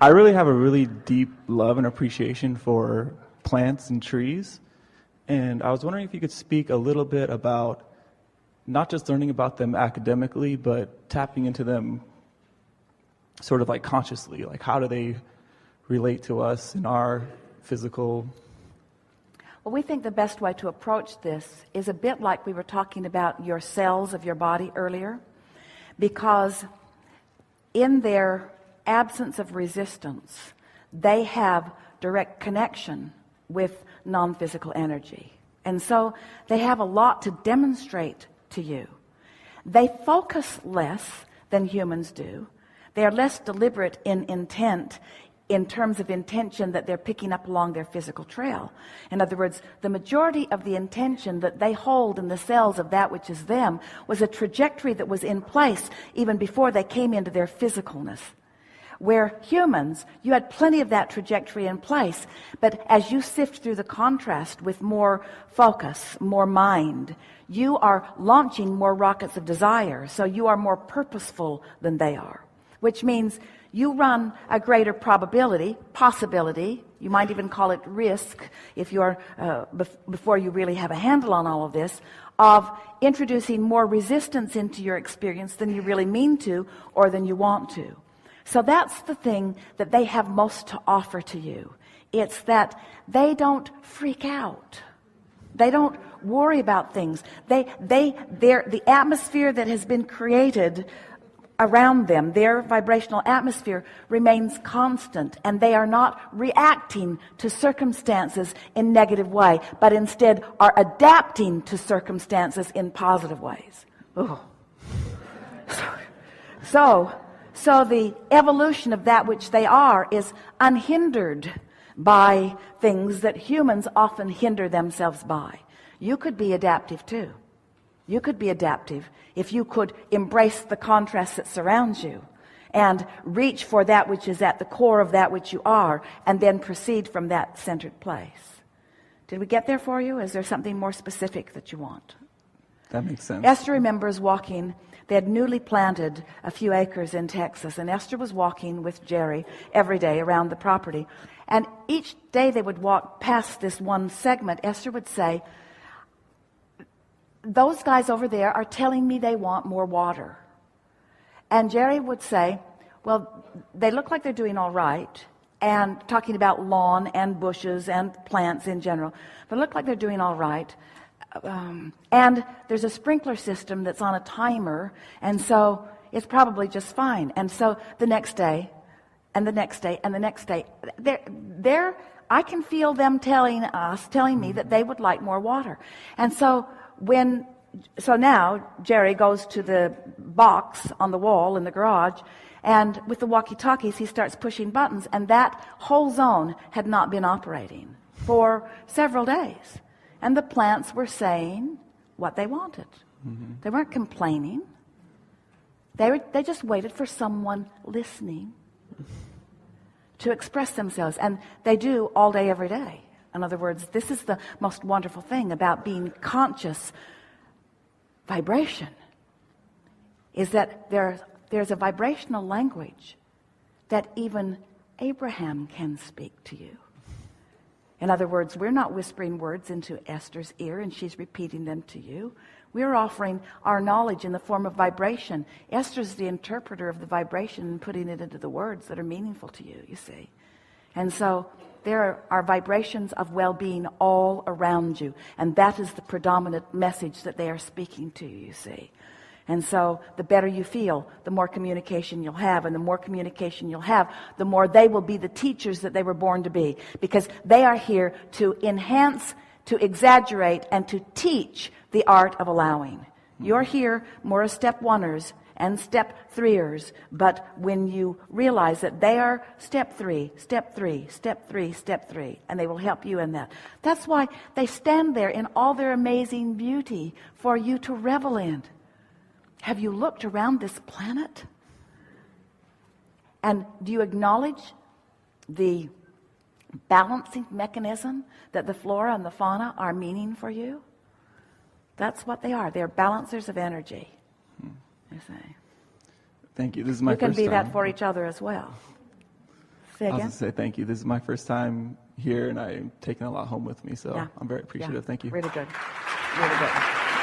I really have a really deep love and appreciation for plants and trees. And I was wondering if you could speak a little bit about not just learning about them academically, but tapping into them sort of like consciously. Like, how do they relate to us in our physical? Well, we think the best way to approach this is a bit like we were talking about your cells of your body earlier, because in their absence of resistance, they have direct connection with non-physical energy. And so they have a lot to demonstrate to you. They focus less than humans do. They are less deliberate in intent, in terms of intention that they're picking up along their physical trail. In other words, the majority of the intention that they hold in the cells of that which is them was a trajectory that was in place even before they came into their physicalness. Where humans, you had plenty of that trajectory in place, but as you sift through the contrast with more focus, more mind, you are launching more rockets of desire, so you are more purposeful than they are, which means you run a greater probability, possibility, you might even call it risk, if you're before you really have a handle on all of this, of introducing more resistance into your experience than you really mean to or than you want to. So that's the thing that they have most to offer to you. It's that they don't freak out. They don't worry about things. The atmosphere that has been created around them, their vibrational atmosphere, remains constant, and they are not reacting to circumstances in negative way, but instead are adapting to circumstances in positive ways. Ooh. So the evolution of that which they are is unhindered by things that humans often hinder themselves by. You could be adaptive too. You could be adaptive if you could embrace the contrast that surrounds you and reach for that which is at the core of that which you are, and then proceed from that centered place. Did we get there for you? Is there something more specific that you want? That makes sense. Esther remembers walking. They had newly planted a few acres in Texas, and Esther was walking with Jerry every day around the property. And each day they would walk past this one segment, Esther would say, "Those guys over there are telling me they want more water." And Jerry would say, "Well, they look like they're doing all right," and talking about lawn and bushes and plants in general. They look like they're doing all right. And there's a sprinkler system that's on a timer, and so it's probably just fine. And so the next day, and the next day, and the next day, I can feel them telling me that they would like more water. And so now Jerry goes to the box on the wall in the garage, and with the walkie-talkies he starts pushing buttons, and that whole zone had not been operating for several days. And the plants were saying what they wanted. Mm-hmm. They weren't complaining. They just waited for someone listening to express themselves. And they do all day, every day. In other words, this is the most wonderful thing about being conscious vibration, is that there's a vibrational language that even Abraham can speak to you. In other words, we're not whispering words into Esther's ear and she's repeating them to you. We're offering our knowledge in the form of vibration. Esther's the interpreter of the vibration and putting it into the words that are meaningful to you, you see. And so there are vibrations of well-being all around you. And that is the predominant message that they are speaking to you, you see. And so the better you feel, the more communication you'll have. And the more communication you'll have, the more they will be the teachers that they were born to be. Because they are here to enhance, to exaggerate, and to teach the art of allowing. You're here more as step oneers and step threeers. But when you realize that they are step three, step three, step three, step three, and they will help you in that. That's why they stand there in all their amazing beauty for you to revel in. Have you looked around this planet? And do you acknowledge the balancing mechanism that the flora and the fauna are meaning for you? That's what they are. They're balancers of energy. You say. Thank you. This is my first time. You can be time. that for each other as well. Say I was again? going to say thank you. This is my first time here, and I'm taking a lot home with me, so Yeah. I'm very appreciative. Yeah. Thank you. Really good. Really good.